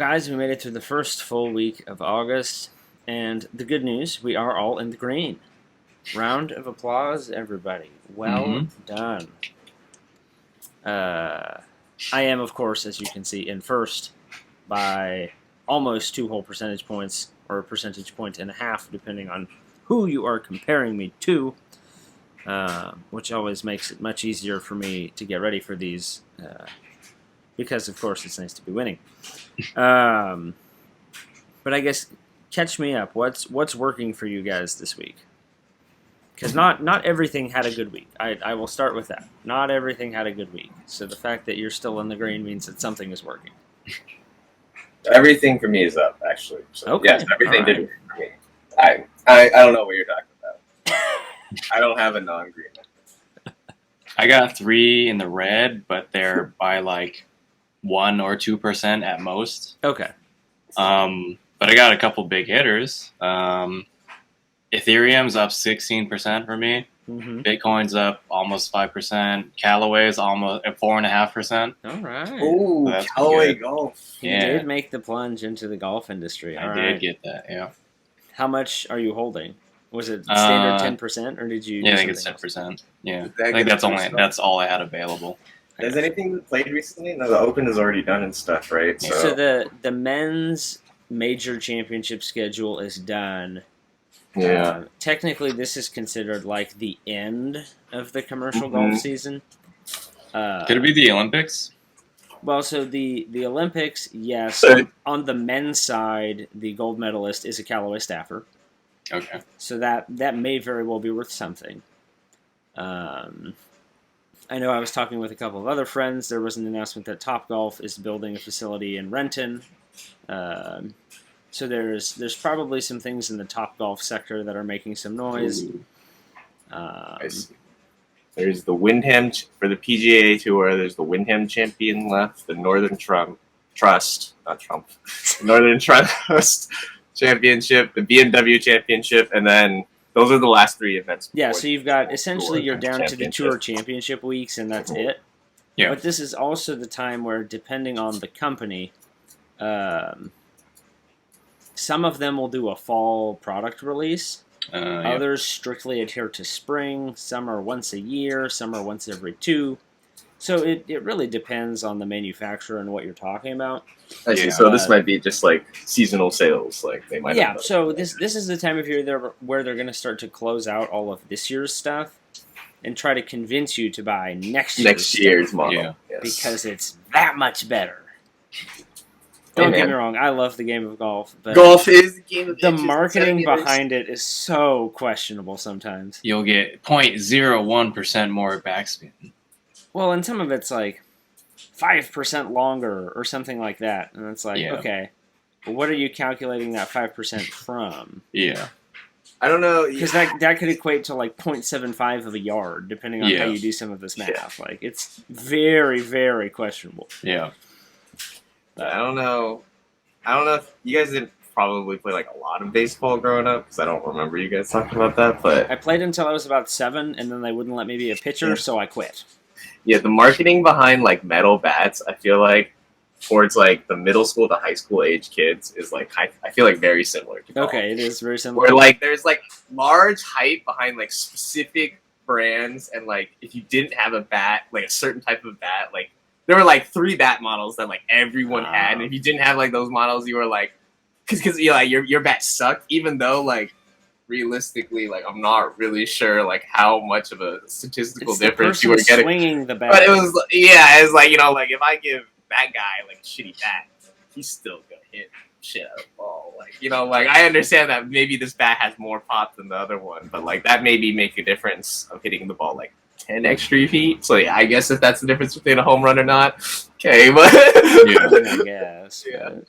guys, we made it through the first full week of August, and the good news, we are all in the green. Round of applause, everybody. Well done. I am, of course, as you can see, in first by almost 2 whole percentage points, or a percentage point and a half, depending on who you are comparing me to, which always makes it much easier for me to get ready for these, because, of course, it's nice to be winning. But I guess, catch me up. What's working for you guys this week? Because not everything had a good week. I will start with that. Not everything had a good week. So the fact that you're still in the green means that something is working. Everything for me is up, actually. So, okay. Yes, everything did work for me. I don't know what you're talking about. I don't have a non-green. I got 3 in the red, but they're by like 1 or 2% at most. Okay. But I got a couple big hitters. Ethereum's up 16% for me. Mm-hmm. Bitcoin's up almost 5%. Callaway's almost at 4.5%. All right. Ooh, That's Callaway good. Golf. You did make the plunge into the golf industry. I did get that, yeah. How much are you holding? Was it standard 10%, or did you? Yeah, I think it's 10%. Else? Yeah, I think that's all I had available. Has anything been played recently? No, the Open is already done and stuff, right? So the men's major championship schedule is done. Yeah. Technically, this is considered like the end of the commercial golf season. Could it be the Olympics? Well, so the Olympics, yes. So, on the men's side, the gold medalist is a Callaway staffer. Okay. So that may very well be worth something. I know I was talking with a couple of other friends. There was an announcement that Topgolf is building a facility in Renton. So there's probably some things in the Topgolf sector that are making some noise. I see. There's the Wyndham for the PGA Tour. There's the Wyndham Champion left, the Northern Trust Championship, the BMW Championship, and then those are the last 3 events. Yeah, so you've got essentially you're down to the Tour Championship weeks, and that's it. Yeah. But this is also the time where, depending on the company, some of them will do a fall product release. Others strictly adhere to spring. Some are once a year. Some are once every 2. So it really depends on the manufacturer and what you're talking about. I see. So this might be just like seasonal sales. Like they might. Yeah. So this is the time of year where they're going to start to close out all of this year's stuff and try to convince you to buy next year's model. Yeah. Yes. Because it's that much better. Don't get me wrong, I love the game of golf, but golf is the game of the marketing behind it is so questionable sometimes. You'll get 0.01% more backspin. Well, and some of it's like 5% longer or something like that, and it's like, okay, but what are you calculating that 5% from? Yeah. I don't know. Because that could equate to like 0.75 of a yard, depending on how you do some of this math. Like, it's very, very questionable. Yeah. I don't know. If you guys didn't probably play like a lot of baseball growing up, because I don't remember you guys talking about that. But I played until I was about 7, and then they wouldn't let me be a pitcher, so I quit. Yeah, the marketing behind like metal bats, I feel like towards like the middle school to high school age kids is like I feel like very similar to golf. Okay, it is very similar. Where like there's like large hype behind like specific brands, and like if you didn't have a bat, like a certain type of bat, like there were like 3 bat models that like everyone had, and if you didn't have like those models, you were like, because you know, like your bat sucked, even though like realistically, like I'm not really sure like how much of a statistical difference you were getting. Swinging the bat, but it was it's like, you know, like if I give that guy like a shitty bat, he's still gonna hit shit out of the ball. Like, you know, like I understand that maybe this bat has more pop than the other one, but like that maybe make a difference of hitting the ball like 10 extra feet. So yeah, I guess if that's the difference between a home run or not, okay, but I guess. Yeah. But...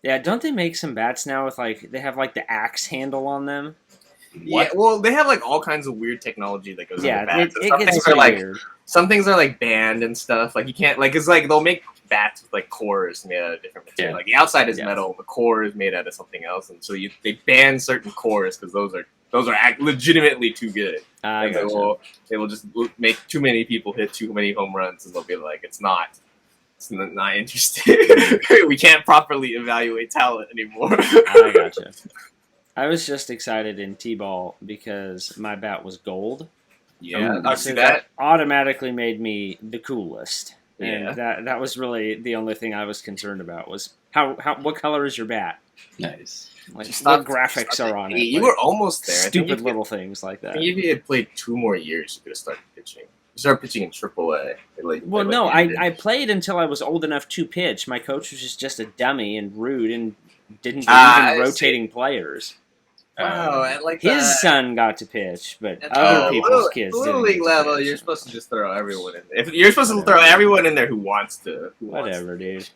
yeah, don't they make some bats now with like they have like the axe handle on them? Yeah, well, they have like all kinds of weird technology that goes into bats. It gets pretty weird. Some things are like banned and stuff. Like you can't like it's like they'll make bats with like cores made out of different material. Like the outside is metal, the core is made out of something else, and so they ban certain cores because those are legitimately too good. And they will just make too many people hit too many home runs, and they'll be like, it's not It's not interested. We can't properly evaluate talent anymore. I gotcha. I was just excited in T-ball because my bat was gold. Yeah, Ooh, I see that. Automatically made me the coolest. Yeah. And that was really the only thing I was concerned about was how what color is your bat? Nice. Like Just what stop- graphics stop are it. on it? You Like, were almost there. I think stupid you little things like I that. think if you had played 2 more years, you could have started pitching. You started pitching in AAA. Well, no, I played until I was old enough to pitch. My coach was just a dummy and rude and didn't believe I in rotating players. Wow, I like His that. son got to pitch, but At other the people's kids little didn't league get to level, pitch. you're supposed to just throw everyone in there. If you're supposed to Whatever. throw everyone in there who wants to. Whatever, dude.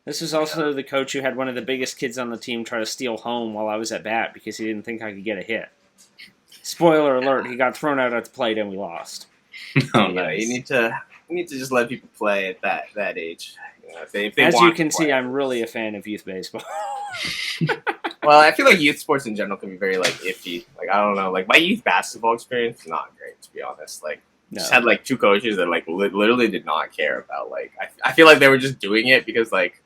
This was also the coach who had one of the biggest kids on the team try to steal home while I was at bat because he didn't think I could get a hit. Spoiler alert, he got thrown out at the plate and we lost. Oh, You know, nice. you need to just let people play at that age. You know, if they As want you to can play. see, I'm really a fan of youth baseball. Well, I feel like youth sports in general can be very like iffy. Like I don't know, like my youth basketball experience is not great to be honest. Like No. just had like 2 coaches that like literally did not care about like I feel like they were just doing it because like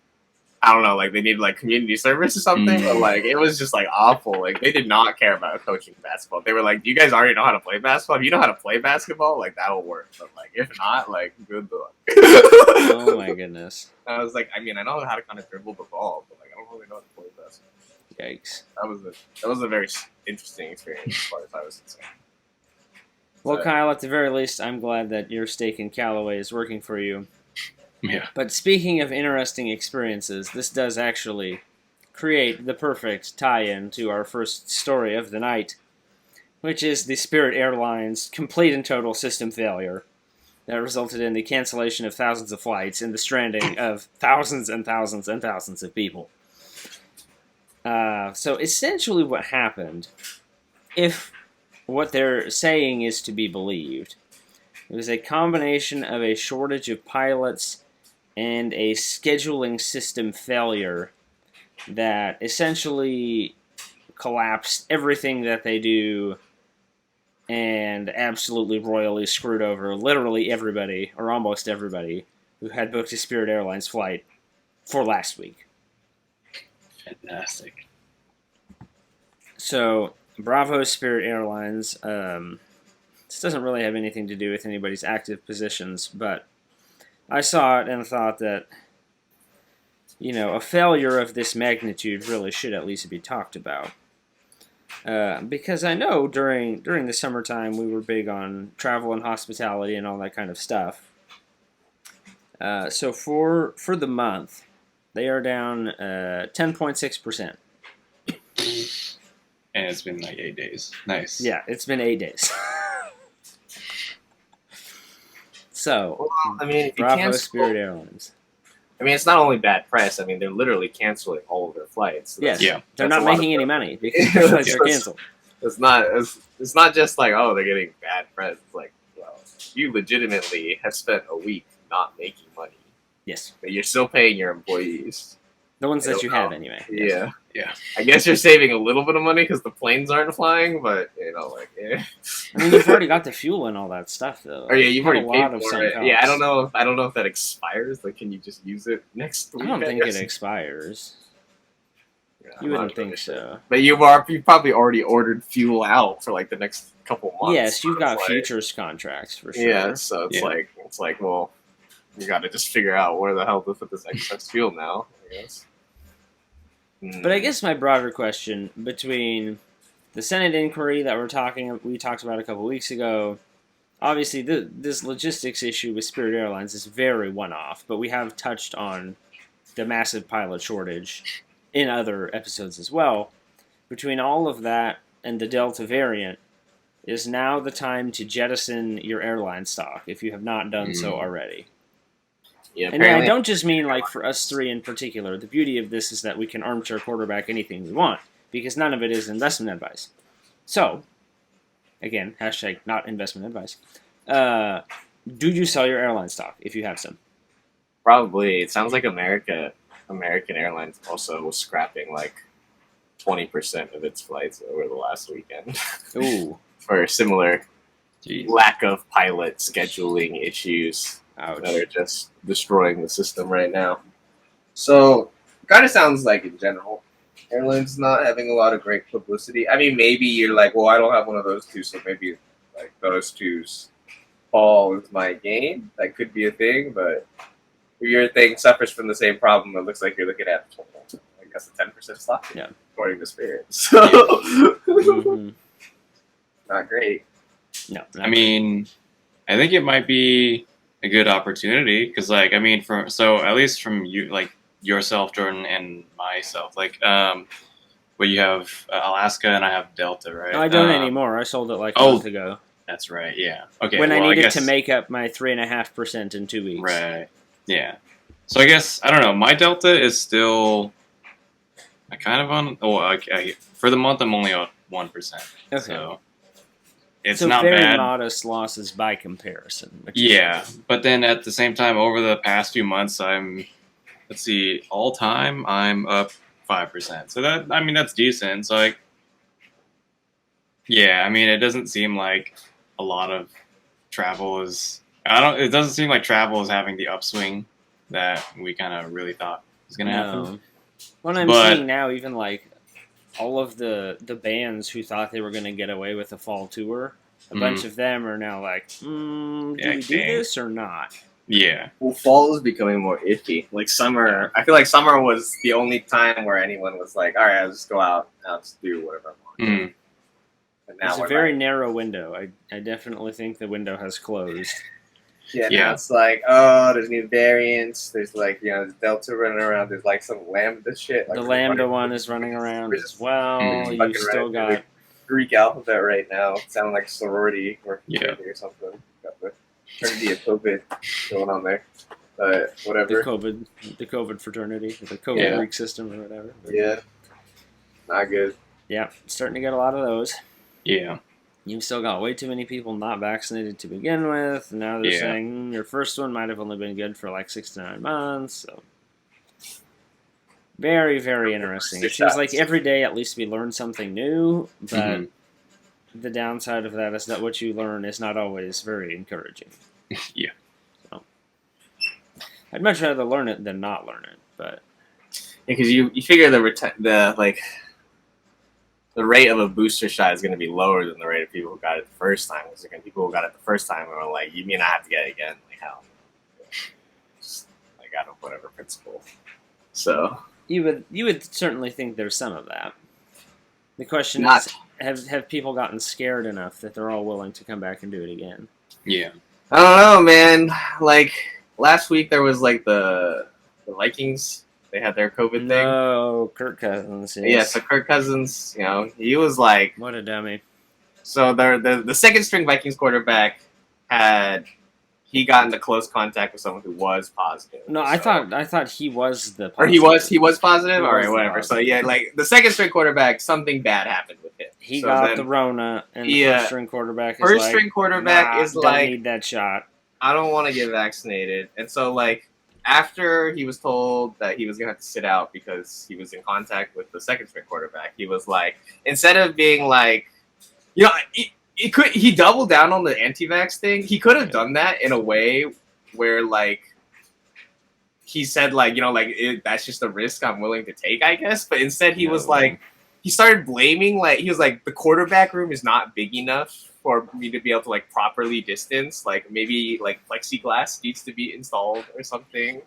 I don't know, like they needed like community service or something, but like it was just like awful. Like they did not care about coaching basketball. They were like, "Do you guys already know how to play basketball? If you know how to play basketball, like that'll work. But like if not, like good luck." Oh my goodness. I was like, I mean, I know how to kind of dribble the ball, but like I don't really know how to play basketball. Yikes. That was a very interesting experience as far as I was concerned. Well, So- Kyle, at the very least, I'm glad that your stake in Callaway is working for you. Yeah. But speaking of interesting experiences, this does actually create the perfect tie-in to our first story of the night, which is the Spirit Airlines complete and total system failure that resulted in the cancellation of thousands of flights and the stranding of thousands and thousands and thousands of people. So essentially what happened, if what they're saying is to be believed, it was a combination of a shortage of pilots and a scheduling system failure that essentially collapsed everything that they do and absolutely royally screwed over literally everybody, or almost everybody, who had booked a Spirit Airlines flight for last week. Fantastic. So, bravo Spirit Airlines. This doesn't really have anything to do with anybody's active positions, but I saw it and thought that, you know, a failure of this magnitude really should at least be talked about. Because I know during the summertime we were big on travel and hospitality and all that kind of stuff. So for the month, they are down 10.6%. And it's been like 8 days. Nice. Yeah, it's been 8 days. So, Well, I mean, if you bravo cancel, Spirit Airlines. I mean, it's not only bad press. I mean, they're literally canceling all of their flights. So Yes, Yeah. they're that's not a lot making of any press. money because their flights are canceled. It's not just like, oh, they're getting bad press. It's like, well, you legitimately have spent a week not making money, Yes, but you're still paying your employees. the ones I that don't you know. have anyway. Yes. Yeah. Yeah. I guess you're saving a little bit of money because the planes aren't flying, but you know, like, I mean, you've already got the fuel and all that stuff, though. Oh yeah, you've Had already a paid lot of for sunk it. costs. Yeah, I don't know. I don't know if that expires. Like, can you just use it next week? I don't think guess? it expires. Yeah, You I'm wouldn't not really think sure. so. But you probably already ordered fuel out for like the next couple months. Yes, you've so got it's like- futures contracts for sure. Yeah, so it's Yeah. like well, you got to just figure out where the hell to put this excess fuel now. I guess. But I guess my broader question between the Senate inquiry that we talked about a couple weeks ago, obviously this logistics issue with Spirit Airlines is very one-off, but we have touched on the massive pilot shortage in other episodes as well. Between all of that and the Delta variant, is now the time to jettison your airline stock if you have not done so already. yeah, And I don't just mean like for us three in particular. The beauty of this is that we can armchair quarterback anything we want because none of it is investment advice. So, again, hashtag not investment advice. Do you sell your airline stock if you have some? probably. It sounds like American Airlines also was scrapping like 20% of its flights over the last weekend Ooh. for similar Jeez. lack of pilot scheduling issues Ouch. that are just destroying the system right now. So, kind of sounds like in general, airlines not having a lot of great publicity. I mean, maybe you're like, well, I don't have one of those two, so maybe like those two's fall with my game. That could be a thing, but if your thing suffers from the same problem, it looks like you're looking at, I guess, a 10% stock, Yeah. according to Spirit. So, Mhm. not great. No, I mean, I think it might be a good opportunity because, like, I mean, at least from you, like yourself, Jordan, and myself, like, well, you have Alaska and I have Delta, right? no, I don't anymore. I sold it like a oh, month ago That's right. Yeah. Okay. when I well, needed guess, to make up my 3.5% in 2 weeks. Right. Yeah. So I guess I don't know. My Delta is still. I kind of on. Oh, for the month I'm only on 1%. Okay. So it's so not very bad. modest losses by comparison. Which Yeah, is but then at the same time, over the past few months, let's see, all time I'm up 5%. So that's decent. So like, yeah, I mean, it doesn't seem like a lot of travel is. It doesn't seem like travel is having the upswing that we kind of really thought was gonna happen. No. What I'm But- seeing now, even like all of the bands who thought they were going to get away with a fall tour, a bunch of them are now like, do Yeah, we do dang. this or not? Yeah, Well, fall is becoming more iffy. Like summer, I feel like summer was the only time where anyone was like, "All right, I'll just go out, I'll just do whatever I want." Mm. And now It's a we're very like, narrow window. I definitely think the window has closed. now Yeah. it's like, oh, there's new variants. There's like, there's Delta running around. There's like some Lambda shit. Like The we're Lambda running- one is running around we're as just well. fucking You still running through got the Greek alphabet right now. Sounding like sorority or Yeah. fraternity or something. Got the fraternity of COVID going on there. But the whatever. COVID fraternity, the COVID Yeah. Greek system or whatever. Yeah. Not good. Yeah, starting to get a lot of those. yeah, You've still got way too many people not vaccinated to begin with. Now they're Yeah. saying your first one might have only been good for like 6 to 9 months. So very, very interesting. It seems like every day at least we learn something new, but Mhm. the downside of that is that what you learn is not always very encouraging. Yeah. So, I'd much rather learn it than not learn it, but Because you figure the rate of a booster shot is going to be lower than the rate of people who got it the first time. Because there are going to be people who got it the first time and are like, you mean I have to get it again? Like, how? Just, like, out of whatever principle. So, you would certainly think there's some of that. The question Not- is, have people gotten scared enough that they're all willing to come back and do it again? yeah. I don't know, man. Like, last week there was, like, the Vikings. They had their COVID thing. No, Kirk Cousins. Yes. Yeah, so Kirk Cousins, he was like, What a dummy. so the second string Vikings quarterback he got into close contact with someone who was positive. No, so, I thought he was the or he was positive. He All right, was the whatever. So positive. yeah, like the second string quarterback, something bad happened with him. He So got then the Rona, and the Yeah. first string quarterback is first like, string quarterback nah, is don't like, need that shot. I don't want to get vaccinated, and so like after he was told that he was gonna have to sit out because he was in contact with the second string quarterback, he was like, instead of being like, he doubled down on the anti-vax thing. He could have done that in a way where like he said like that's just a risk I'm willing to take, I guess. But instead he was No. like, he started blaming, like he was like, the quarterback room is not big enough for me to be able to like properly distance. Like maybe like plexiglass needs to be installed or something.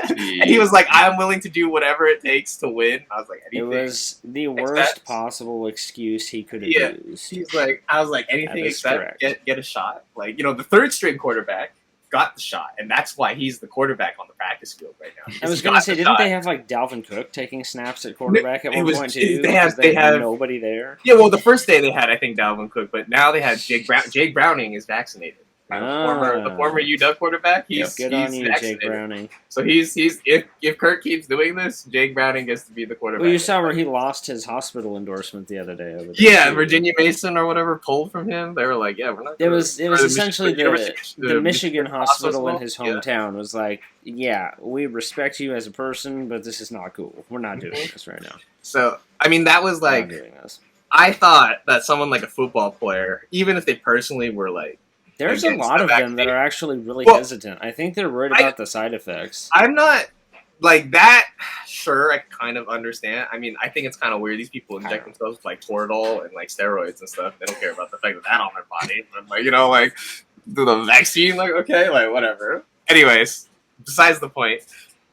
And he was like, I'm willing to do whatever it takes to win. I was like, It anything. was the Except- worst possible excuse he could have Yeah. used. He's like, I was like, anything That is except correct. get a shot. Like, the third string quarterback got the shot, and that's why he's the quarterback on the practice field right now. I was He going to got say, the didn't shot. they have like Dalvin Cook taking snaps at quarterback at It one was- point too? they have- because they they had have- nobody there. Yeah, well, the first day they had, I think, Dalvin Cook, but now they had Jake Browning is vaccinated. The former UW quarterback, he's Good on you, Jake vaccinated. Browning. So he's if Kirk keeps doing this, Jake Browning gets to be the quarterback. Well, you saw where he lost his hospital endorsement the other day. Over there Yeah, too. Virginia Mason or whatever pulled from him. They were like, yeah, we're not. It was or the essentially Michigan- the Michigan hospital in his Yeah. hometown was like, yeah, we respect you as a person, but this is not cool. We're not doing this right now. So I mean, that was We're like, not doing this. I thought that someone like a football player, even if they personally were like There's a against lot the of them vaccine. that are actually really Well, hesitant. I think they're worried about the side effects. I'm not like that. Sure, I kind of understand. I mean, I think it's kind of weird. These people inject themselves with like Toradol and like steroids and stuff. They don't care about the effect of that on their body. But like, like the vaccine, like okay, like whatever. Anyways, besides the point.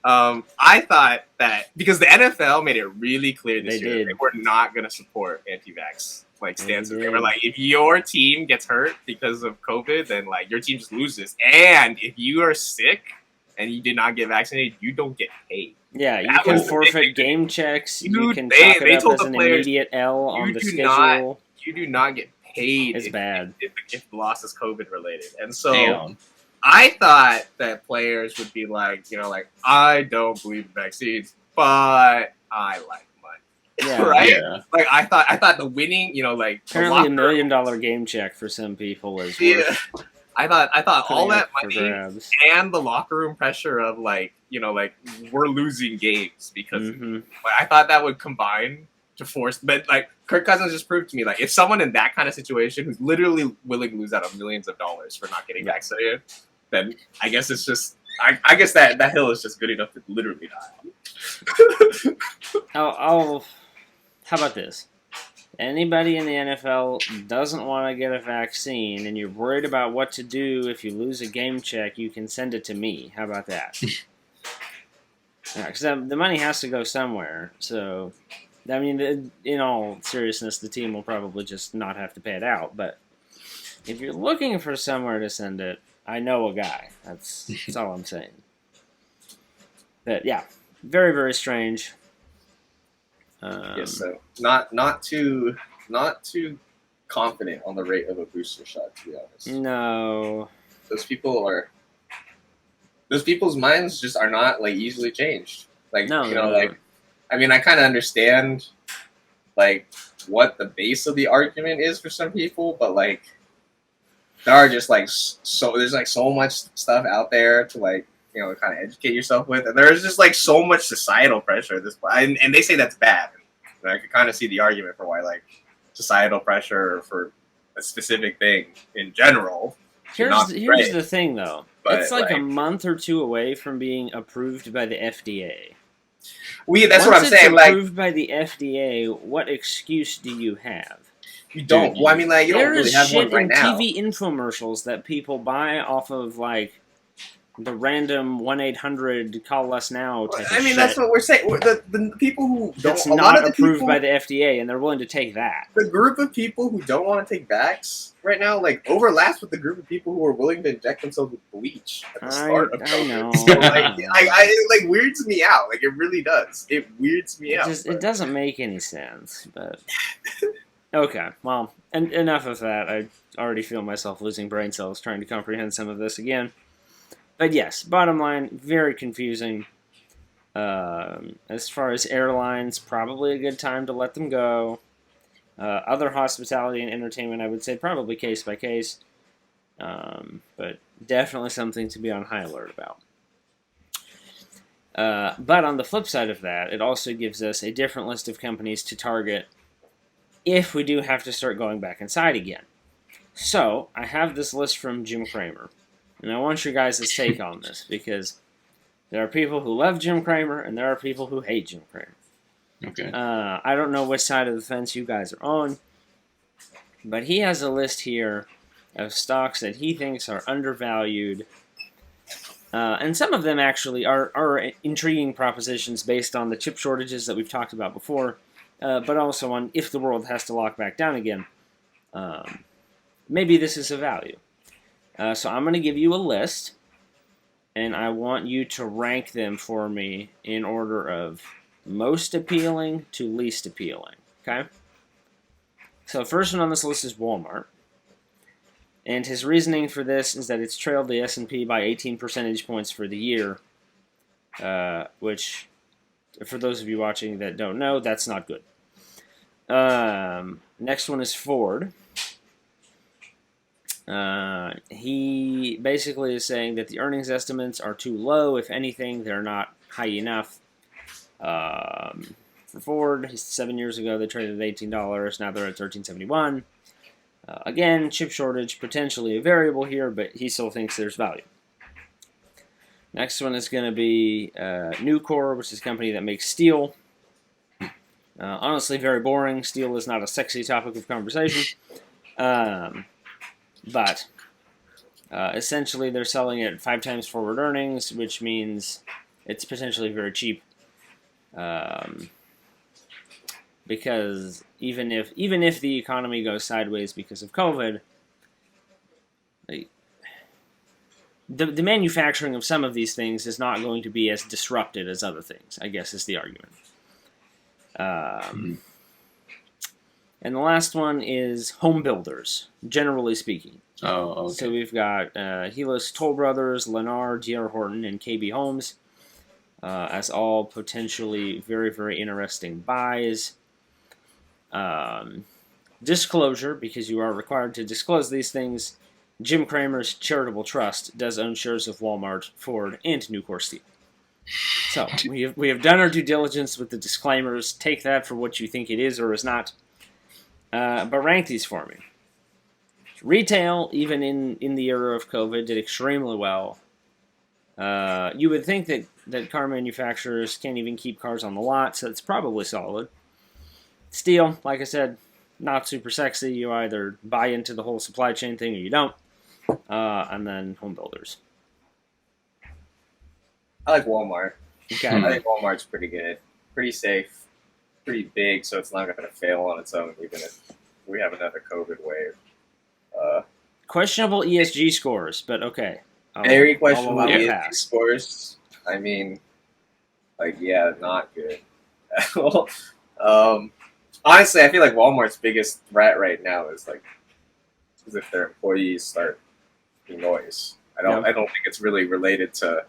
I thought that because the NFL made it really clear this year they were not going to support anti-vax stances. They were like, if your team gets hurt because of COVID, then like your team just loses. And if you are sick and you did not get vaccinated, you don't get paid. Yeah, you can forfeit game checks. You can chalk it up as an immediate L on the schedule. You do not get paid. It's bad if the loss is COVID related, and so. I thought that players would be like, I don't believe in vaccines, but I like money. Yeah. Right? Yeah. Like I thought the winning, apparently $1 million game check for some people is worth. I thought all that money grabs. And the locker room pressure of we're losing games because I thought that would combine to force, but Kirk Cousins just proved to me if someone in that kind of situation who's literally willing to lose out of millions of dollars for not getting vaccinated, then I guess it's just I guess that hill is just good enough to literally die on. How about this? Anybody in the NFL doesn't want to get a vaccine and you're worried about what to do if you lose a game check, you can send it to me. How about that? Because the money has to go somewhere. So, I mean, in all seriousness, the team will probably just not have to pay it out. But if you're looking for somewhere to send it, I know a guy. That's all I'm saying. But yeah, very, very strange. Yes, so not too confident on the rate of a booster shot, to be honest. No. Those people's minds just are not easily changed. No. I mean, I kind of understand what the base of the argument is for some people, but there are just there's so much stuff out there to kind of educate yourself with, and there's just so much societal pressure at this point, and they say that's bad. And I could kind of see the argument for why societal pressure for a specific thing in general. Here's the thing, though. But, it's a month or two away from being approved by the FDA. That's what I'm saying. Approved by the FDA, what excuse do you have? You don't. Well, I mean, you don't really have one right now. TV infomercials that people buy off of the random 1-800 call us now type of shit. That's what we're saying. The people who that's not approved by the FDA, and they're willing to take that. The group of people who don't want to take vax right now, overlaps with the group of people who are willing to inject themselves with bleach at the start of COVID. I know. So, it weirds me out. It really does. It weirds me out. It doesn't make any sense, but okay. Well, and enough of that. I already feel myself losing brain cells trying to comprehend some of this again. But yes, bottom line, very confusing. As far as airlines, probably a good time to let them go. Other hospitality and entertainment, I would say probably case by case. But definitely something to be on high alert about. But on the flip side of that, it also gives us a different list of companies to target if we do have to start going back inside again. So, I have this list from Jim Cramer. And I want your guys' take on this, because there are people who love Jim Cramer, and there are people who hate Jim Cramer. Okay. I don't know which side of the fence you guys are on, but he has a list here of stocks that he thinks are undervalued. And some of them actually are intriguing propositions based on the chip shortages that we've talked about before, but also on if the world has to lock back down again. Maybe this is a value. So I'm going to give you a list, and I want you to rank them for me in order of most appealing to least appealing, okay? So first one on this list is Walmart, and his reasoning for this is that it's trailed the S&P by 18 percentage points for the year, which, for those of you watching that don't know, that's not good. Next one is Ford. He basically is saying that the earnings estimates are too low. If anything, they're not high enough. For Ford, 7 years ago they traded at $18. Now they're at $13.71. Again, chip shortage, potentially a variable here, but he still thinks there's value. Next one is going to be Nucor, which is a company that makes steel. Honestly, very boring. Steel is not a sexy topic of conversation. But essentially, they're selling it 5 times forward earnings, which means it's potentially very cheap. Because even if the economy goes sideways because of COVID, the manufacturing of some of these things is not going to be as disrupted as other things, I guess is the argument. And the last one is home builders, generally speaking. Oh, okay. So we've got Helios Toll Brothers, Lennar, D.R. Horton, and KB Homes as all potentially very, very interesting buys. Disclosure, because you are required to disclose these things, Jim Cramer's charitable trust does own shares of Walmart, Ford, and Nucor Steel. So we have done our due diligence with the disclaimers. Take that for what you think it is or is not. But rank these for me. Retail, even in the era of COVID, did extremely well. You would think that car manufacturers can't even keep cars on the lot, so it's probably solid. Steel, like I said, not super sexy. You either buy into the whole supply chain thing or you don't. And then home builders. I like Walmart. Okay. I think Walmart's pretty good, pretty safe, pretty big, so it's not going to fail on its own, even if we have another COVID wave. Questionable ESG scores, but okay. Very questionable I'll allow it ESG pass. scores. I mean, not good. Honestly, I feel like Walmart's biggest threat right now is if their employees start making noise. I don't think it's really related to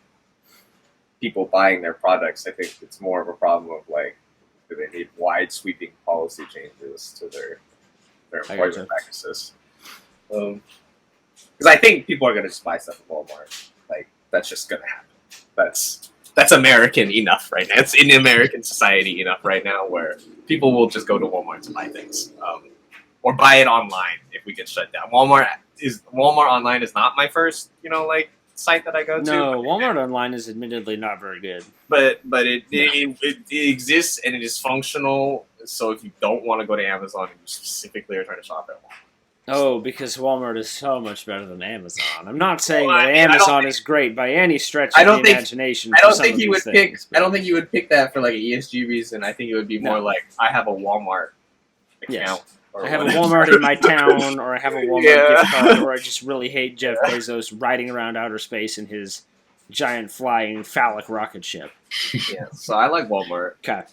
people buying their products. I think it's more of a problem of do they need wide sweeping policy changes to their employment practices. Because I think people are going to just buy stuff at Walmart. That's just going to happen. That's American enough right now. It's in American society enough right now where people will just go to Walmart to buy things, or buy it online if we get shut down. Walmart online is not my first site that I go to. No, Walmart online is admittedly not very good. But it exists and it is functional. So if you don't want to go to Amazon and you specifically are trying to shop at Walmart. Oh, because Walmart is so much better than Amazon. I'm not saying that Amazon is great by any stretch of the imagination. I don't think you would pick. I don't think you would pick that for an ESG reason. I think it would be more I have a Walmart account. Yes. I have a Walmart in my town, or I have a Walmart gift card, or I just really hate Jeff Bezos riding around outer space in his giant flying phallic rocket ship. Yeah, so I like Walmart. Okay.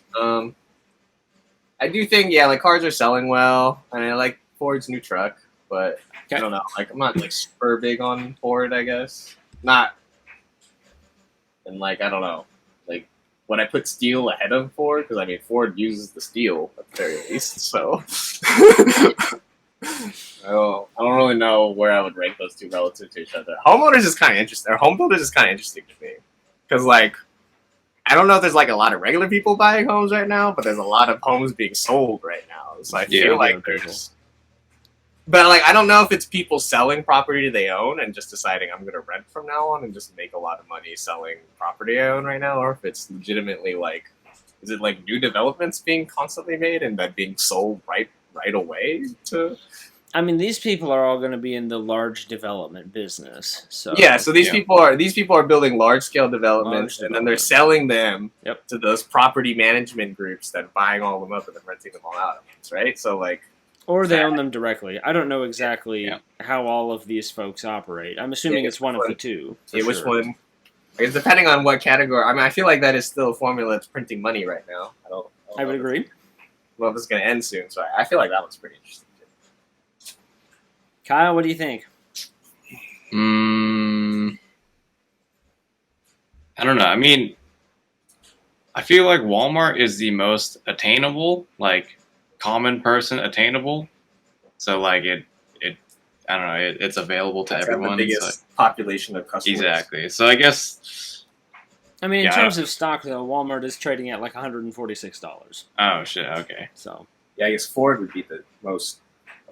I do think cars are selling well, and I like Ford's new truck, but I don't know. I'm not super big on Ford. I guess not. And I don't know. When I put steel ahead of Ford, because Ford uses the steel at the very least. So I don't really know where I would rank those two relative to each other. Homeowners is kind of interesting. Or home builders is kind of interesting to me, because I don't know if there's a lot of regular people buying homes right now, but there's a lot of homes being sold right now. So I feel there's. But I don't know if it's people selling property they own and just deciding I'm going to rent from now on and just make a lot of money selling property I own right now, or if it's legitimately is it new developments being constantly made and that being sold right away to. These people are all going to be in the large development business. So so these people are building large scale developments and then they're selling them to those property management groups that are buying all of them up and then renting them all out, right? So or they own them directly. I don't know exactly how all of these folks operate. I'm assuming it's one of the two. Which one? It's depending on what category. I feel like that is still a formula that's printing money right now. I would agree. Well, this is going to end soon, so I feel like that looks pretty interesting too. Kyle, what do you think? I don't know. I feel like Walmart is the most attainable, common person attainable. So it I don't know, it's available to everyone. The biggest population of customers. Exactly. So I guess. In terms of stock, though, Walmart is trading at $146. Oh shit! Okay. So. Yeah, I guess Ford would be the most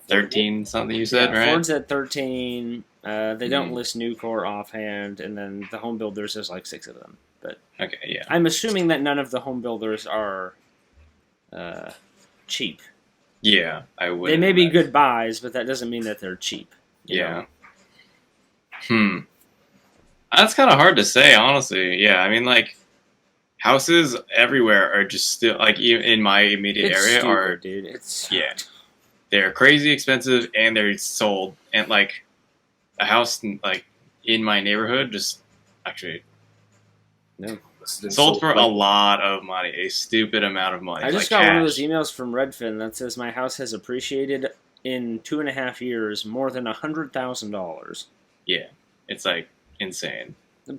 13 something you said, Yeah, right? Ford's at 13. They don't Mhm. list Nucor offhand, and then the home builders, there's like 6 of them. But Okay, yeah. I'm assuming that none of the home builders are cheap. Yeah, I would. They may be good buys, but that doesn't mean that they're cheap. you Yeah. know? That's kind of hard to say, honestly. Yeah, I mean, like, houses everywhere are just still, like, even in my immediate It's area, stupid, are, dude. It's yeah, they're crazy expensive and they're sold. And, like, a house, like, in my neighborhood just actually sold for a lot of money, a stupid amount of money. I just like got one of cash. those emails from Redfin that says my house has appreciated in 2.5 years more than $100,000. Yeah, it's, like, insane.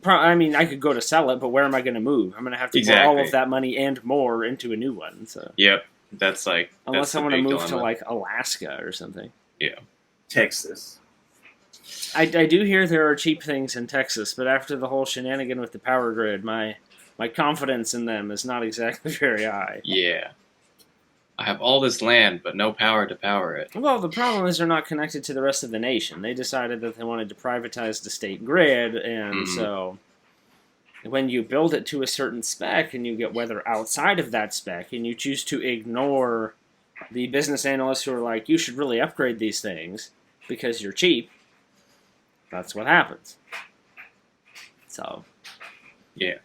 I mean, I could go to sell it, but where am I going to move? I'm going to have to put all of that money and more into a new one. So Yep, that's like unless I the want to big move to dilemma. like Alaska or something. Yeah, Texas. I do hear there are cheap things in Texas, but after the whole shenanigan with the power grid, my confidence in them is not exactly very high. yeah. I have all this land, but no power to power it. Well, the problem is they're not connected to the rest of the nation. They decided that they wanted to privatize the state grid, and so when you build it to a certain spec and you get weather outside of that spec and you choose to ignore the business analysts who are like, you should really upgrade these things because you're cheap, that's what happens. So, Yeah.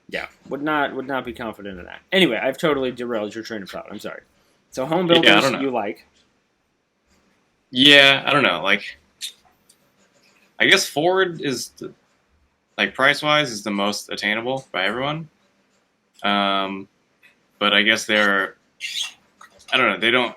yeah, would not be confident in that. Anyway, I've totally derailed your train of thought. I'm sorry. So home builders I don't know. you like? Yeah, I don't know. Like, I guess Ford is, like, price-wise, is the most attainable by everyone. But I guess I don't know, they don't,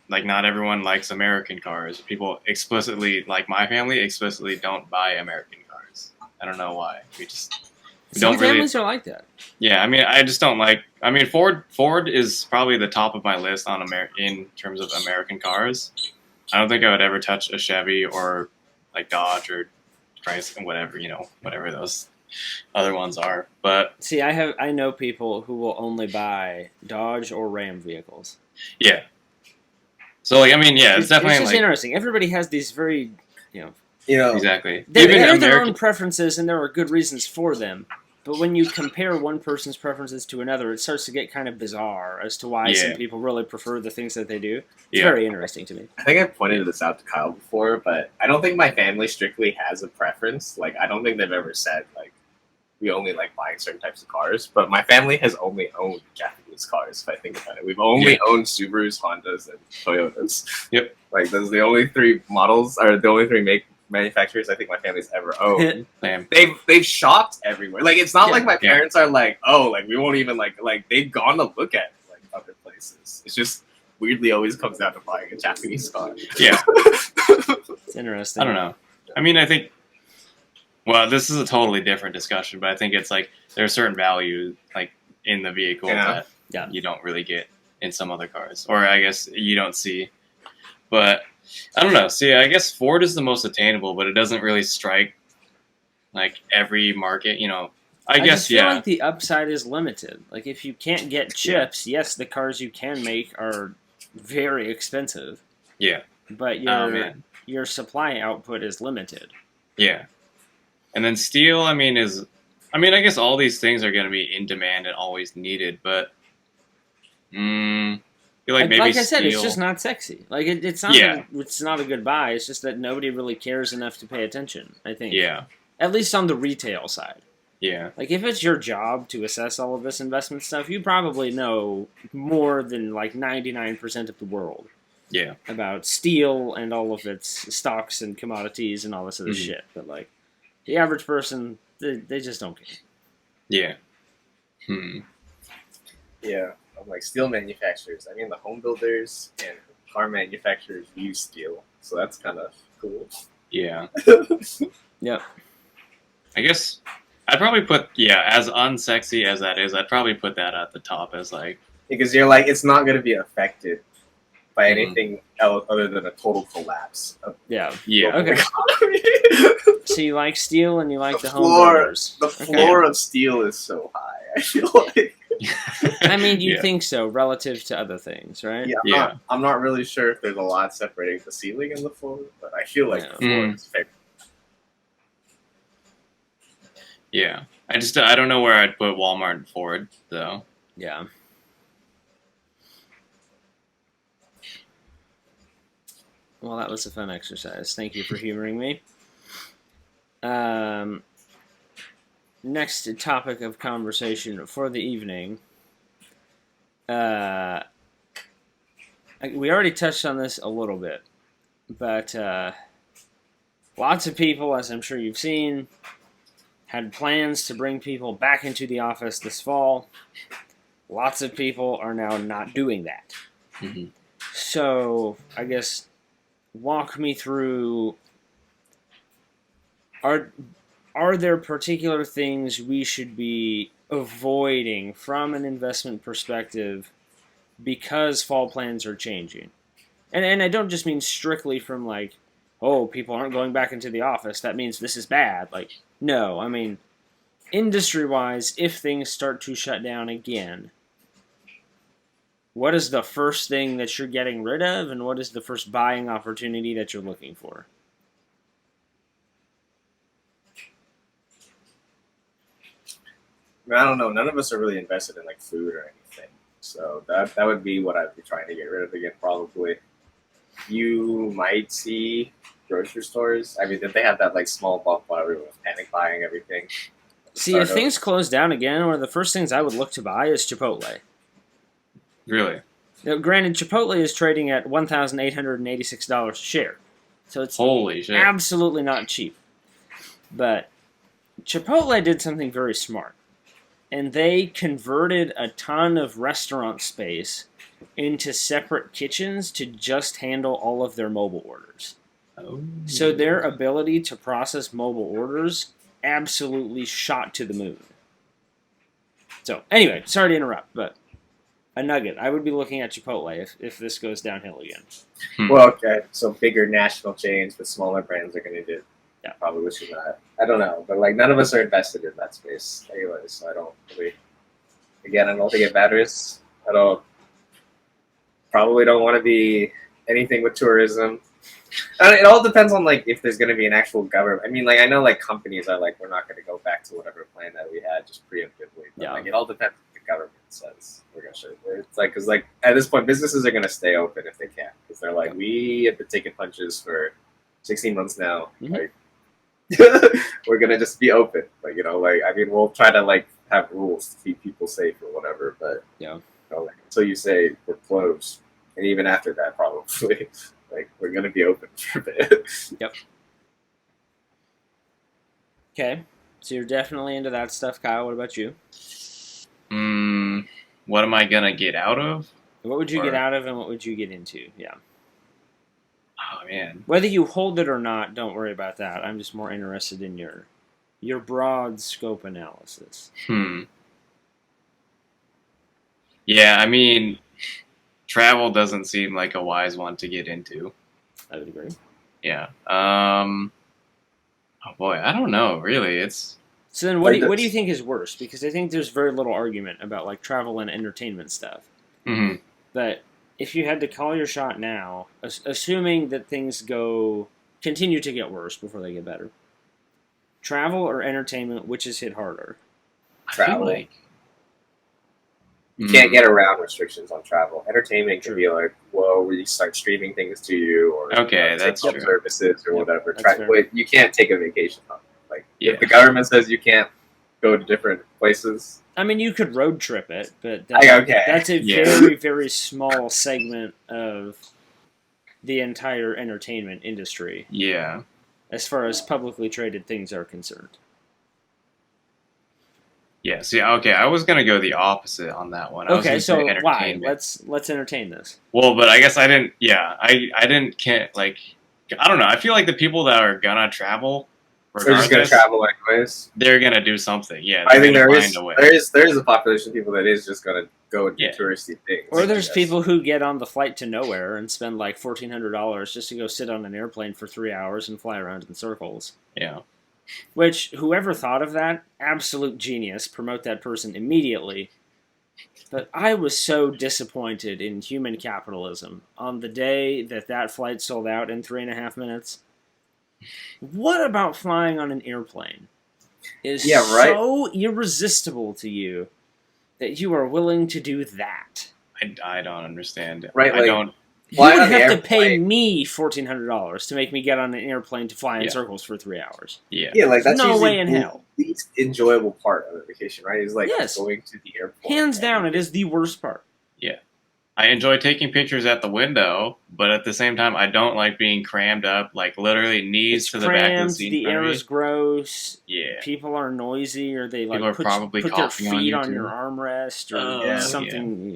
like, not everyone likes American cars. People explicitly, like my family, explicitly don't buy American cars. I don't know why. We Some don't really. families are like that. Yeah, I mean, I just don't like. I mean, Ford is probably the top of my list on in terms of American cars. I don't think I would ever touch a Chevy or like Dodge or Chrysler, whatever those other ones are. But See, I know people who will only buy Dodge or Ram vehicles. yeah, so like I mean, yeah, it's definitely just like interesting. Everybody has these very, exactly. They Even have their American, own preferences, and there are good reasons for them. But when you compare one person's preferences to another, it starts to get kind of bizarre as to why some people really prefer the things that they do. It's very interesting to me. I think I've pointed this out to Kyle before, but I don't think my family strictly has a preference. Like, I don't think they've ever said, like, we only like buying certain types of cars. But my family has only owned Japanese cars, if I think about it. We've only owned Subarus, Hondas, and Toyotas. Yep. Like, those are the only three models, or the only three manufacturers I think my family's ever owned. Same. They've shopped everywhere. Like, it's not like my parents are like, oh, like we won't even like they've gone to look at like other places. It's just weirdly always comes down to buying a Japanese car. Yeah. It's interesting. I don't know. I mean, I think. Well, this is a totally different discussion, but I think it's like there's certain value like in the vehicle that you don't really get in some other cars, or I guess you don't see. But I don't know. See, I guess Ford is the most attainable, but it doesn't really strike like every market. I guess just feel like the upside is limited. Like if you can't get chips, yes, the cars you can make are very expensive. Yeah. But your supply output is limited. Yeah. And then steel, I guess all these things are going to be in demand and always needed, but I feel like maybe like I said, steel, it's just not sexy. Like it's not. It's not a good buy. It's just that nobody really cares enough to pay attention. I think. Yeah. At least on the retail side. Yeah. Like if it's your job to assess all of this investment stuff, you probably know more than like 99% of the world. Yeah. About steel and all of its stocks and commodities and all this other shit. But like the average person, they just don't care. Yeah. Yeah. I'm like steel manufacturers. I mean, the home builders and car manufacturers use steel, so that's kind of cool. Yeah. Yep. I guess I'd probably put as unsexy as that is, I'd probably put that at the top as like because you're like it's not going to be affected by anything else other than a total collapse. Yeah. Okay. So you like steel and you like the home builders. The floor of steel is so high. I feel like I mean, you'd Yeah. think so relative to other things, right? Yeah, Yeah. I'm not really sure if there's a lot separating the ceiling and the floor, but I feel like Yeah. the floor is fair. Yeah. I don't know where I'd put Walmart and Ford though. Yeah. Well, that was a fun exercise. Thank you for humoring me. Next topic of conversation for the evening. We already touched on this a little bit, but lots of people, as I'm sure you've seen, had plans to bring people back into the office this fall. Lots of people are now not doing that. Mm-hmm. So, I guess, walk me through, are there particular things we should be avoiding from an investment perspective because fall plans are changing? And I don't just mean strictly from like, oh, people aren't going back into the office, that means this is bad. Like, no, I mean, industry-wise, if things start to shut down again, what is the first thing that you're getting rid of, and what is the first buying opportunity that you're looking for? I mean, I don't know. None of us are really invested in like food or anything, so that would be what I'd be trying to get rid of again. Probably, you might see grocery stores. I mean, if they have that like small bump while everyone was panic buying everything. See, if things close down again, one of the first things I would look to buy is Chipotle. Really? Now, granted, Chipotle is trading at $1,886 a share, so it's Holy shit. absolutely not cheap. But Chipotle did something very smart, and they converted a ton of restaurant space into separate kitchens to just handle all of their mobile orders. Oh. So their ability to process mobile orders absolutely shot to the moon. So anyway, sorry to interrupt, but a nugget. I would be looking at Chipotle if this goes downhill again. Well, okay, so bigger national chains with smaller brands are going to do. Yeah, probably we should not. I don't know, but like none of us are invested in that space anyway, so I don't really. Again, I don't think it matters. I don't. Probably don't want to be anything with tourism. It all depends on like if there's going to be an actual government. I mean, like I know like companies are like we're not going to go back to whatever plan that we had just preemptively. But, Yeah. like it all depends what the government says we're going to show. It's like because like at this point businesses are going to stay open if they can because they're like we have been taking punches for 16 months now. Mhm. Like we're going to just be open. Like like I mean we'll try to like have rules to keep people safe or whatever. But Yeah. like, until you say we're closed, and even after that probably. Like, we're going to be open for a bit. Yep. Okay. So you're definitely into that stuff, Kyle. What about you? What am I gonna get out of? What would you get out of and what would you get into? Yeah. Oh man. Whether you hold it or not, don't worry about that. I'm just more interested in your broad scope analysis. Yeah, I mean, travel doesn't seem like a wise one to get into. I would agree. Yeah. Oh boy, I don't know. Really, it's. So then, what do you think is worse? Because I think there's very little argument about like travel and entertainment stuff. Mm-hmm. But if you had to call your shot now, assuming that things continue to get worse before they get better, travel or entertainment, which is hit harder? Travel. I feel like You can't get around restrictions on travel. Entertainment can be like, whoa, we start streaming things to you, or Okay, that's take true. services or Yep, whatever. that's fair. But you can't take a vacation on it. Like, Yeah. if the government says you can't go to different places, I mean, you could road trip it, but okay. that's a Yeah. very, very small segment of the entire entertainment industry Yeah. as far as publicly traded things are concerned. Yeah. See, okay, I was gonna go the opposite on that one. I was Okay, gonna so say why? entertainment. Let's entertain this. Well, but I guess I didn't. Yeah, I didn't. Can't like. I don't know. I feel like the people that are gonna travel, they're just going to travel anyways. they're gonna do something. Yeah, I think they're gonna there find a way. is a population of people that is just going to go and do Yeah. touristy things. Or I there's guess. people who get on the flight to nowhere and spend like $1,400 just to go sit on an airplane for 3 hours and fly around in circles. Yeah. Which, whoever thought of that, absolute genius, promote that person immediately. But I was so disappointed in human capitalism on the day that flight sold out in 3.5 minutes. What about flying on an airplane is so irresistible to you that you are willing to do that? I don't understand it. Right, I like- don't. You would on the have to pay airplane. me $1,400 to make me get on an airplane to fly in Yeah. circles for 3 hours. Yeah. Yeah, like that's No usually way in the hell. least enjoyable part of a vacation, right? Is like Yes. going to the airport. Hands down, it is the worst part. I enjoy taking pictures at the window, but at the same time, I don't like being crammed up, like literally knees It's to the back of the crammed, seat. the air is gross, Yeah. people are noisy, or they People are probably put their coughing on feet you, on too. your armrest, or Yeah. something.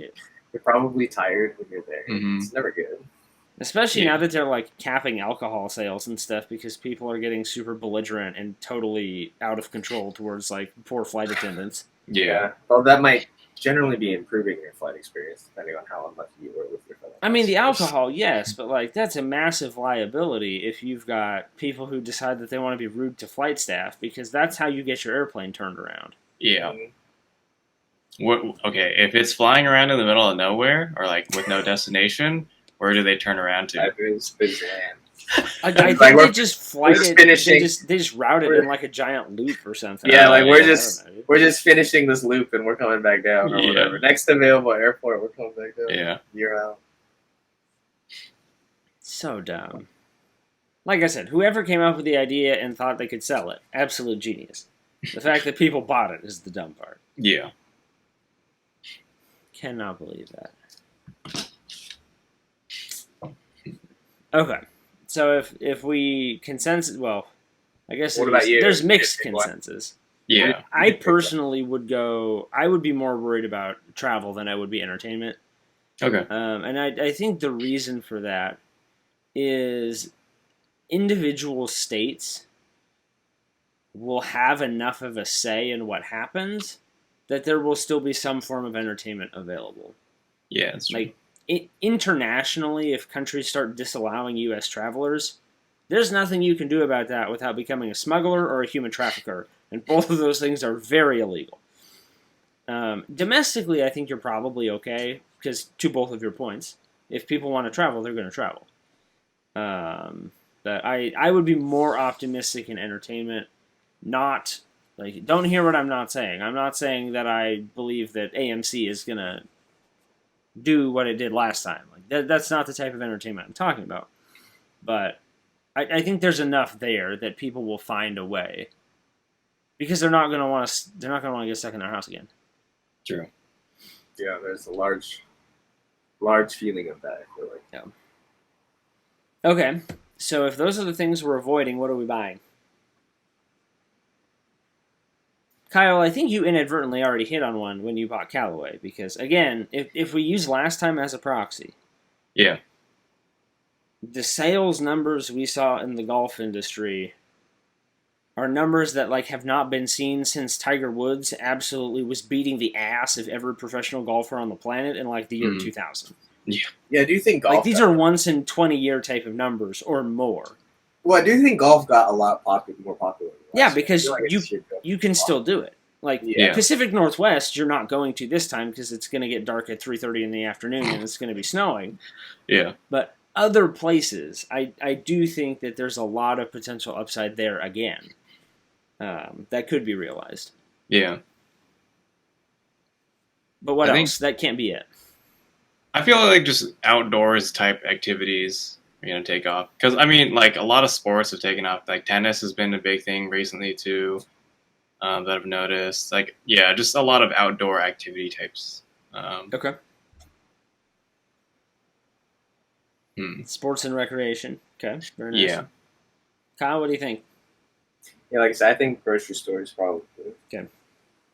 You're probably tired when you're there. Mhm. It's never good. Especially Yeah. now that they're like capping alcohol sales and stuff because people are getting super belligerent and totally out of control towards like poor flight attendants. Yeah. Well, that might generally be improving your flight experience, depending on how unlucky you were with your fellow I mean, the passengers. alcohol, yes, but like that's a massive liability if you've got people who decide that they want to be rude to flight staff because that's how you get your airplane turned around. Yeah. Okay, if it's flying around in the middle of nowhere or like with no destination, where do they turn around to? I've been land. I think Like, they just flight just it. They finishing- just route it in like a giant loop or something. Yeah, like, I we're don't just- know. We're just finishing this loop and we're coming back down or Yeah. whatever. Next available airport, we're coming back down. Yeah. You're out. So dumb. Like I said, whoever came up with the idea and thought they could sell it, absolute genius. The fact that people bought it is the dumb part. Yeah. Cannot believe that. Okay, so if we consensus, well, I guess What about you? there's mixed Pick one. consensus. Yeah. I personally would go. I would be more worried about travel than I would be entertainment. Okay. And I think the reason for that is individual states will have enough of a say in what happens that there will still be some form of entertainment available. Yeah. It's true. Like internationally, if countries start disallowing U.S. travelers, there's nothing you can do about that without becoming a smuggler or a human trafficker, and both of those things are very illegal. Domestically, I think you're probably okay, because to both of your points, if people want to travel, they're going to travel. But I would be more optimistic in entertainment. Not like, don't hear what I'm not saying. I'm not saying that I believe that AMC is going to do what it did last time. Like that's not the type of entertainment I'm talking about. But I think there's enough there that people will find a way, because they're not going to want to. They're not going to want to get stuck in their house again. True. Yeah, there's a large feeling of that, I feel like. Okay, so if those are the things we're avoiding, what are we buying? Kyle, I think you inadvertently already hit on one when you bought Callaway, because again, if we use last time as a proxy, Yeah. the sales numbers we saw in the golf industry are numbers that like have not been seen since Tiger Woods absolutely was beating the ass of every professional golfer on the planet in like the year 2000. Yeah, I do think golf. Like these are once in 20 year type of numbers or more. Well, I do think golf got a lot more popular. Yeah, last year. because I feel like it should go You can still do it. Like Yeah. Pacific Northwest, you're not going to this time because it's going to get dark at 3:30 in the afternoon and it's going to be snowing. Yeah. But other places, I do think that there's a lot of potential upside there again. That could be realized. Yeah. But what I think- else? That can't be it. I feel like just outdoors type activities are going to take off. Because, I mean, like, a lot of sports have taken off. Like, tennis has been a big thing recently, too, that I've noticed. Like, yeah, just a lot of outdoor activity types. Okay. Hmm. Sports and recreation. Okay. Very nice. Yeah. Kyle, what do you think? Yeah, like I said, I think grocery stores probably. Okay.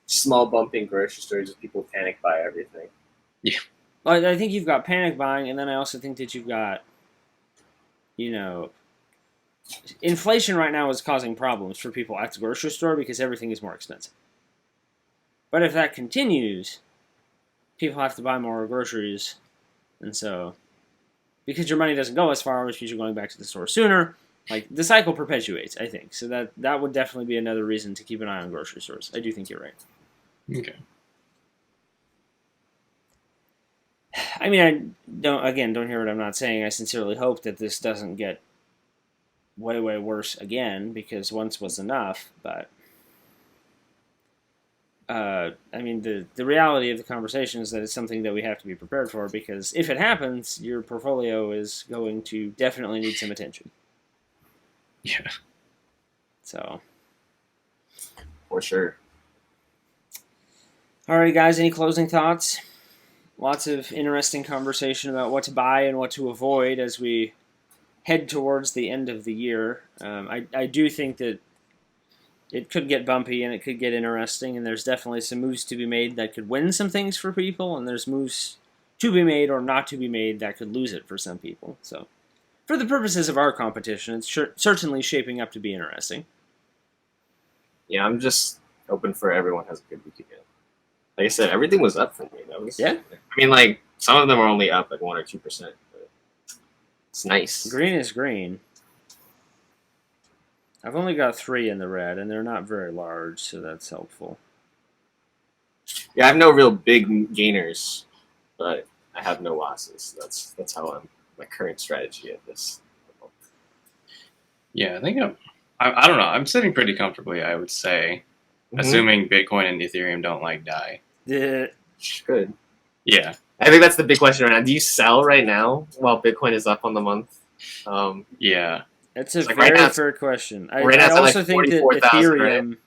Small bumping grocery stores with people panic buy everything. Well, I think you've got panic buying, and then I also think that you've got, inflation right now is causing problems for people at the grocery store because everything is more expensive. But if that continues, people have to buy more groceries, and so, because your money doesn't go as far, which means you're going back to the store sooner, like, the cycle perpetuates, I think. So that would definitely be another reason to keep an eye on grocery stores. I do think you're right. Okay. I mean, don't hear what I'm not saying. I sincerely hope that this doesn't get way, way worse again, because once was enough. But I mean, the reality of the conversation is that it's something that we have to be prepared for, because if it happens, your portfolio is going to definitely need some attention. Yeah. So, For sure. alright, guys, any closing thoughts? Lots of interesting conversation about what to buy and what to avoid as we head towards the end of the year. I do think that it could get bumpy and it could get interesting, and there's definitely some moves to be made that could win some things for people, and there's moves to be made or not to be made that could lose it for some people. So, for the purposes of our competition, it's certainly shaping up to be interesting. Yeah, I'm just hoping for everyone has a good week again. Like I said, everything was up for me. Yeah. I mean, like, some of them are only up like 1 or 2%, but it's nice. Green is green. I've only got 3 in the red, and they're not very large, so that's helpful. Yeah, I have no real big gainers, but I have no losses. That's how my current strategy at this. Yeah, I think I don't know. I'm sitting pretty comfortably, I would say, assuming Bitcoin and Ethereum don't like die. Good. Yeah. I think that's the big question right now. Do you sell right now while Bitcoin is up on the month? Yeah. That's a like very right now fair question. I now it's at, also like, think that 44,000, Ethereum. right?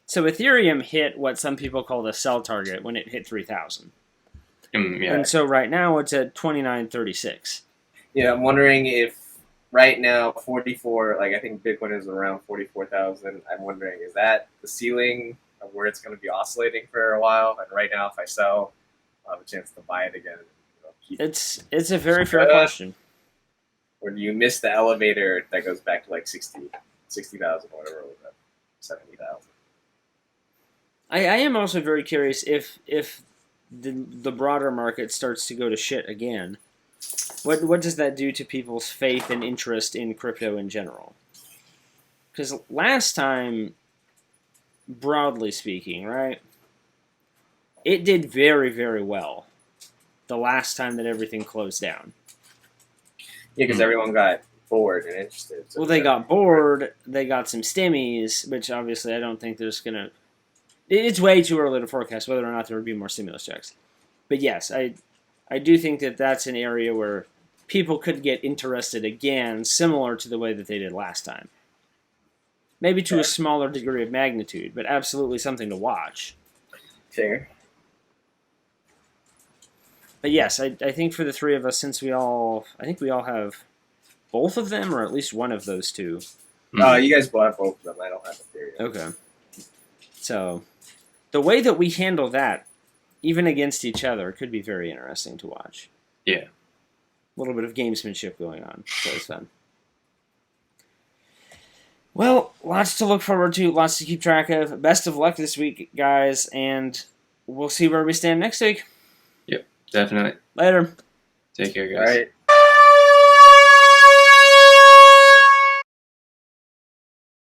So Ethereum hit what some people call the sell target when it hit 3,000. Yeah. And so right now it's at 29.36. Yeah, I'm wondering if right now 44, like I think Bitcoin is around 44,000. I'm wondering, is that the ceiling of where it's going to be oscillating for a while? And right now, if I sell, I'll have a chance to buy it again. It's a very fair question. Or do you miss the elevator that goes back to like 60,000 or whatever it was, 70,000? I am also very curious if the broader market starts to go to shit again. What does that do to people's faith and interest in crypto in general? Because last time, broadly speaking, right, it did very, very well the last time that everything closed down. Yeah, because everyone got bored and interested. So well, they got bored. They got some stimmies, which obviously I don't think there's going to... It's way too early to forecast whether or not there would be more stimulus checks. But yes, I do think that that's an area where people could get interested again, similar to the way that they did last time. Maybe to a smaller degree of magnitude, but absolutely something to watch. Fair. But yes, I think for the three of us, since we all have both of them, or at least one of those two. You guys both have both of them. I don't have a theory. Okay. So, the way that we handle that, even against each other, could be very interesting to watch. Yeah. A little bit of gamesmanship going on. So it's fun. Well, lots to look forward to, lots to keep track of. Best of luck this week, guys, and we'll see where we stand next week. Yep, definitely. Later. Take care, guys. All right.